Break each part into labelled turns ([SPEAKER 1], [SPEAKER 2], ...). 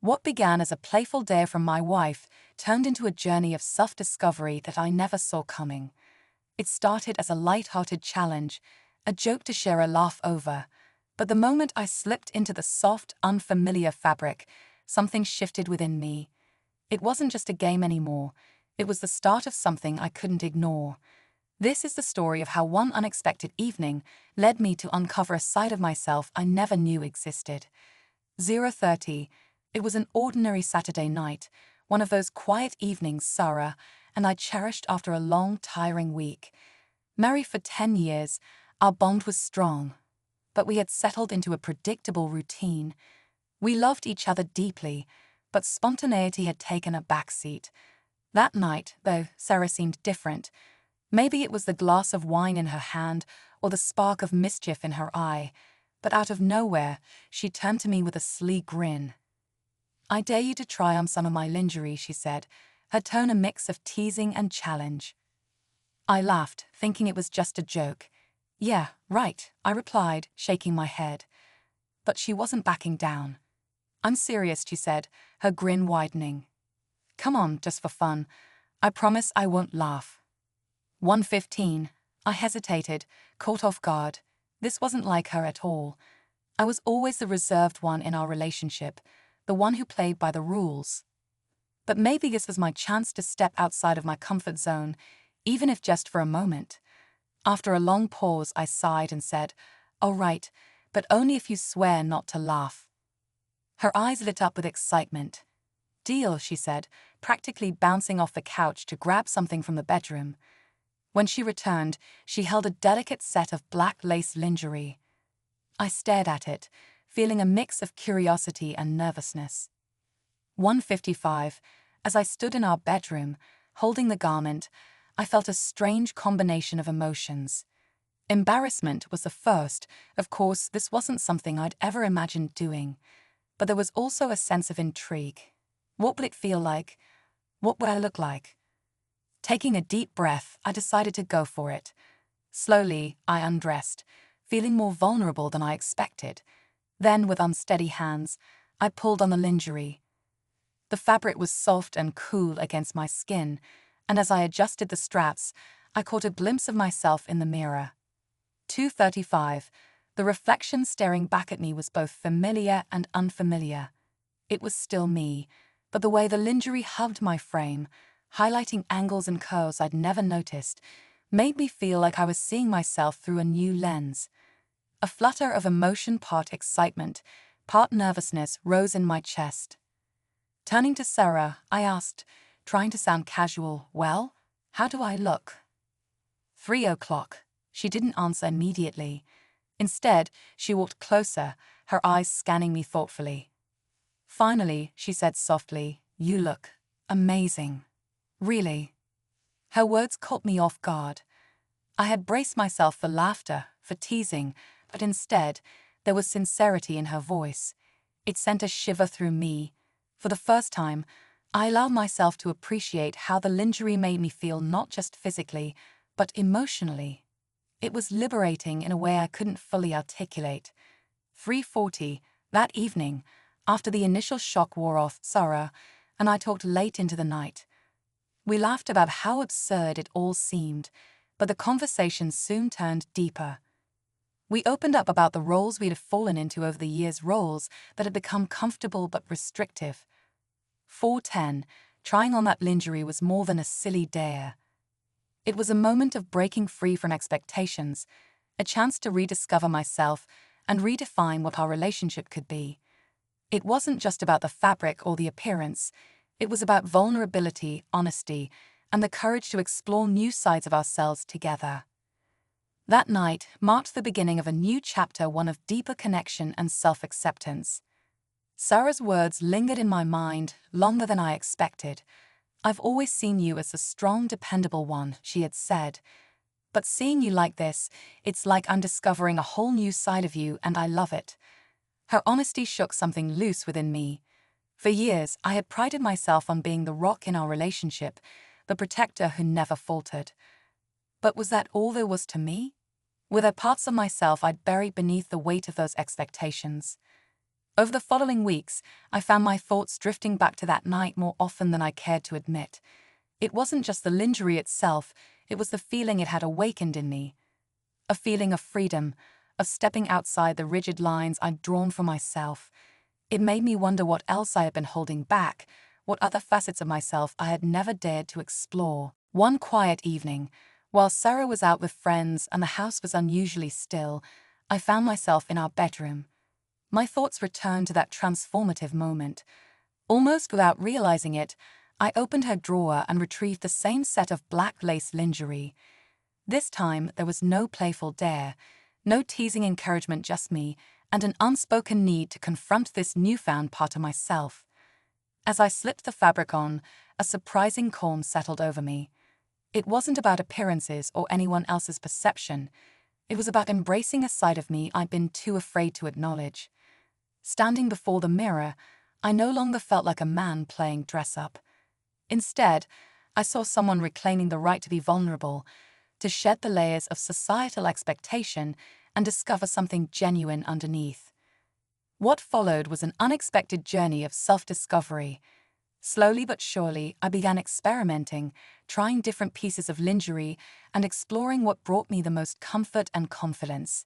[SPEAKER 1] What began as a playful dare from my wife turned into a journey of self-discovery that I never saw coming. It started as a light-hearted challenge, a joke to share a laugh over, but the moment I slipped into the soft, unfamiliar fabric, something shifted within me. It wasn't just a game anymore, it was the start of something I couldn't ignore. This is the story of how one unexpected evening led me to uncover a side of myself I never knew existed. 0:30. It was an ordinary Saturday night, one of those quiet evenings Sarah and I cherished after a long, tiring week. Married for 10 years, our bond was strong, but we had settled into a predictable routine. We loved each other deeply, but spontaneity had taken a backseat. That night, though, Sarah seemed different. Maybe it was the glass of wine in her hand or the spark of mischief in her eye, but out of nowhere, she turned to me with a sly grin. "I dare you to try on some of my lingerie," she said, her tone a mix of teasing and challenge. I laughed, thinking it was just a joke. "Yeah, right," I replied, shaking my head. But she wasn't backing down. "I'm serious," she said, her grin widening. "Come on, just for fun. I promise I won't laugh." 1:15. I hesitated, caught off guard. This wasn't like her at all. I was always the reserved one in our relationship, the one who played by the rules. But maybe this was my chance to step outside of my comfort zone, even if just for a moment. After a long pause, I sighed and said, "All right, but only if you swear not to laugh." Her eyes lit up with excitement. "Deal," she said, practically bouncing off the couch to grab something from the bedroom. When she returned, she held a delicate set of black lace lingerie. I stared at it, feeling a mix of curiosity and nervousness. 1:55. As I stood in our bedroom, holding the garment, I felt a strange combination of emotions. Embarrassment was the first. Of course, this wasn't something I'd ever imagined doing. But there was also a sense of intrigue. What would it feel like? What would I look like? Taking a deep breath, I decided to go for it. Slowly, I undressed, feeling more vulnerable than I expected. Then, with unsteady hands, I pulled on the lingerie. The fabric was soft and cool against my skin, and as I adjusted the straps, I caught a glimpse of myself in the mirror. 2:35. The reflection staring back at me was both familiar and unfamiliar. It was still me, but the way the lingerie hugged my frame, highlighting angles and curves I'd never noticed, made me feel like I was seeing myself through a new lens. A flutter of emotion, part excitement, part nervousness, rose in my chest. Turning to Sarah, I asked, trying to sound casual, "Well, how do I look?" 3:00. She didn't answer immediately. Instead, she walked closer, her eyes scanning me thoughtfully. Finally, she said softly, "You look amazing." "Really?" Her words caught me off guard. I had braced myself for laughter, for teasing, but instead, there was sincerity in her voice. It sent a shiver through me. For the first time, I allowed myself to appreciate how the lingerie made me feel not just physically, but emotionally. It was liberating in a way I couldn't fully articulate. 3:40. That evening, after the initial shock wore off, Sarah and I talked late into the night. We laughed about how absurd it all seemed, but the conversation soon turned deeper. We opened up about the roles we'd fallen into over the years, roles that had become comfortable but restrictive. 4:10. Trying on that lingerie was more than a silly dare. It was a moment of breaking free from expectations, a chance to rediscover myself and redefine what our relationship could be. It wasn't just about the fabric or the appearance. It was about vulnerability, honesty, and the courage to explore new sides of ourselves together. That night marked the beginning of a new chapter, one of deeper connection and self-acceptance. Sarah's words lingered in my mind longer than I expected. "I've always seen you as the strong, dependable one," she had said. "But seeing you like this, it's like I'm discovering a whole new side of you, and I love it." Her honesty shook something loose within me. For years, I had prided myself on being the rock in our relationship, the protector who never faltered. But was that all there was to me? Were there parts of myself I'd buried beneath the weight of those expectations? Over the following weeks, I found my thoughts drifting back to that night more often than I cared to admit. It wasn't just the lingerie itself, it was the feeling it had awakened in me. A feeling of freedom, of stepping outside the rigid lines I'd drawn for myself. It made me wonder what else I had been holding back, what other facets of myself I had never dared to explore. One quiet evening, while Sarah was out with friends and the house was unusually still, I found myself in our bedroom. My thoughts returned to that transformative moment. Almost without realizing it, I opened her drawer and retrieved the same set of black lace lingerie. This time, there was no playful dare, no teasing encouragement, just me, and an unspoken need to confront this newfound part of myself. As I slipped the fabric on, a surprising calm settled over me. It wasn't about appearances or anyone else's perception. It was about embracing a side of me I'd been too afraid to acknowledge. Standing before the mirror, I no longer felt like a man playing dress-up. Instead, I saw someone reclaiming the right to be vulnerable, to shed the layers of societal expectation and discover something genuine underneath. What followed was an unexpected journey of self-discovery. Slowly but surely, I began experimenting, trying different pieces of lingerie and exploring what brought me the most comfort and confidence.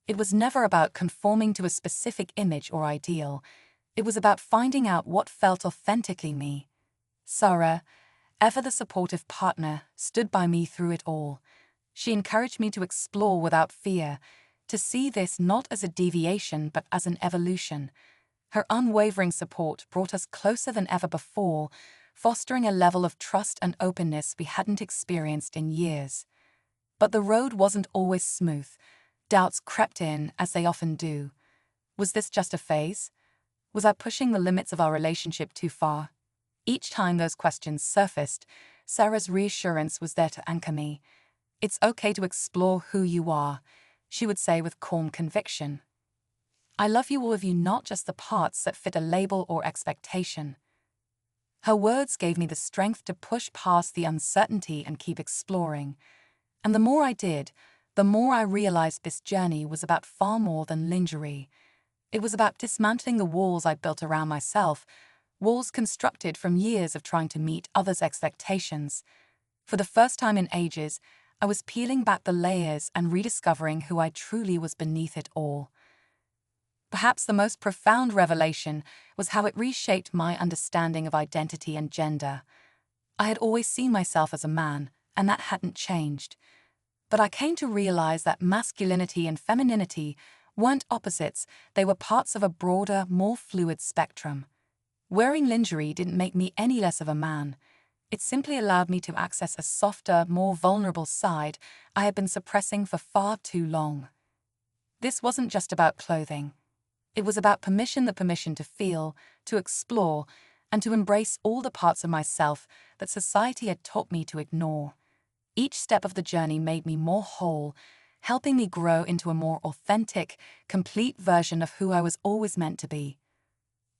[SPEAKER 1] It was never about conforming to a specific image or ideal. It was about finding out what felt authentically me. Sarah, ever the supportive partner, stood by me through it all. She encouraged me to explore without fear, to see this not as a deviation but as an evolution. Her unwavering support brought us closer than ever before, fostering a level of trust and openness we hadn't experienced in years. But the road wasn't always smooth. Doubts crept in, as they often do. Was this just a phase? Was I pushing the limits of our relationship too far? Each time those questions surfaced, Sarah's reassurance was there to anchor me. "It's okay to explore who you are," she would say with calm conviction. "I love you, all of you, not just the parts that fit a label or expectation." Her words gave me the strength to push past the uncertainty and keep exploring. And the more I did, the more I realized this journey was about far more than lingerie. It was about dismantling the walls I built around myself, walls constructed from years of trying to meet others' expectations. For the first time in ages, I was peeling back the layers and rediscovering who I truly was beneath it all. Perhaps the most profound revelation was how it reshaped my understanding of identity and gender. I had always seen myself as a man, and that hadn't changed. But I came to realize that masculinity and femininity weren't opposites, they were parts of a broader, more fluid spectrum. Wearing lingerie didn't make me any less of a man. It simply allowed me to access a softer, more vulnerable side I had been suppressing for far too long. This wasn't just about clothing. It was about permission, the permission to feel, to explore, and to embrace all the parts of myself that society had taught me to ignore. Each step of the journey made me more whole, helping me grow into a more authentic, complete version of who I was always meant to be.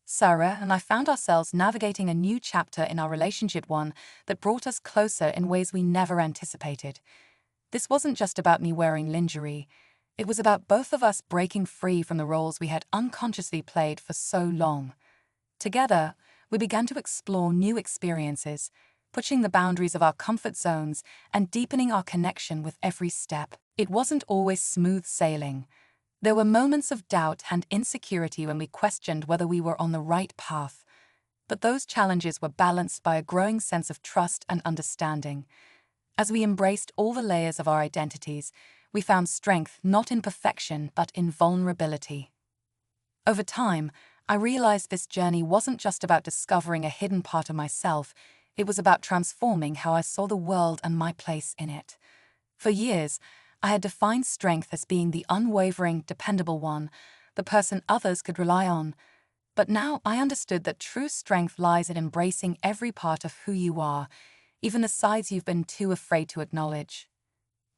[SPEAKER 1] Sarah and I found ourselves navigating a new chapter in our relationship, one that brought us closer in ways we never anticipated. This wasn't just about me wearing lingerie. It was about both of us breaking free from the roles we had unconsciously played for so long. Together, we began to explore new experiences, pushing the boundaries of our comfort zones and deepening our connection with every step. It wasn't always smooth sailing. There were moments of doubt and insecurity when we questioned whether we were on the right path. But those challenges were balanced by a growing sense of trust and understanding. As we embraced all the layers of our identities, we found strength not in perfection but in vulnerability. Over time, I realized this journey wasn't just about discovering a hidden part of myself. It was about transforming how I saw the world and my place in it. For years, I had defined strength as being the unwavering, dependable one, the person others could rely on. But now I understood that true strength lies in embracing every part of who you are, even the sides you've been too afraid to acknowledge.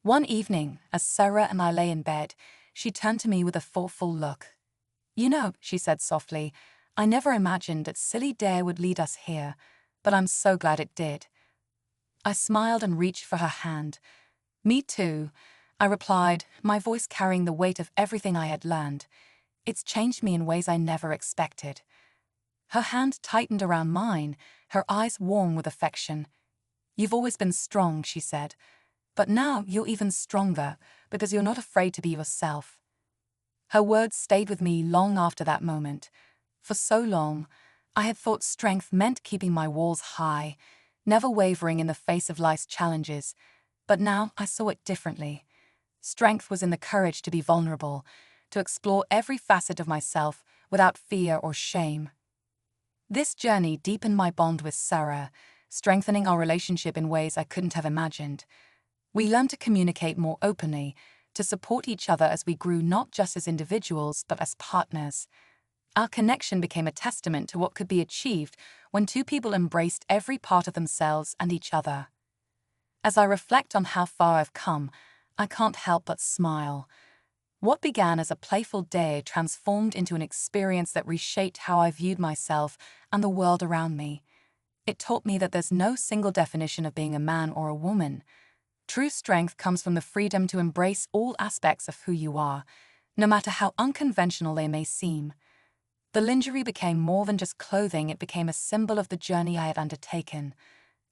[SPEAKER 1] One evening, as Sarah and I lay in bed, she turned to me with a thoughtful look. "You know," she said softly, "I never imagined that silly dare would lead us here, but I'm so glad it did." I smiled and reached for her hand. "Me too," I replied, my voice carrying the weight of everything I had learned. It's changed me in ways I never expected. Her hand tightened around mine, her eyes warm with affection. "You've always been strong," she said, "but now you're even stronger because you're not afraid to be yourself." Her words stayed with me long after that moment. For so long, I had thought strength meant keeping my walls high, never wavering in the face of life's challenges, but now I saw it differently. Strength was in the courage to be vulnerable, to explore every facet of myself without fear or shame. This journey deepened my bond with Sarah, strengthening our relationship in ways I couldn't have imagined. We learned to communicate more openly, to support each other as we grew not just as individuals but as partners. Our connection became a testament to what could be achieved when two people embraced every part of themselves and each other. As I reflect on how far I've come, I can't help but smile. What began as a playful day transformed into an experience that reshaped how I viewed myself and the world around me. It taught me that there's no single definition of being a man or a woman. True strength comes from the freedom to embrace all aspects of who you are, no matter how unconventional they may seem. The lingerie became more than just clothing, it became a symbol of the journey I had undertaken.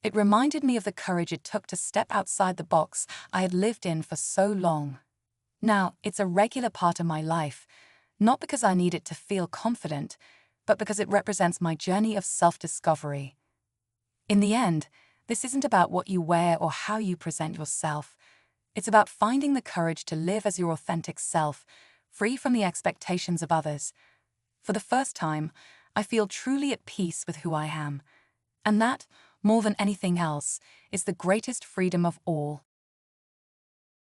[SPEAKER 1] It reminded me of the courage it took to step outside the box I had lived in for so long. Now, it's a regular part of my life, not because I need it to feel confident, but because it represents my journey of self-discovery. In the end, this isn't about what you wear or how you present yourself. It's about finding the courage to live as your authentic self, free from the expectations of others. For the first time, I feel truly at peace with who I am. And that, more than anything else, is the greatest freedom of all.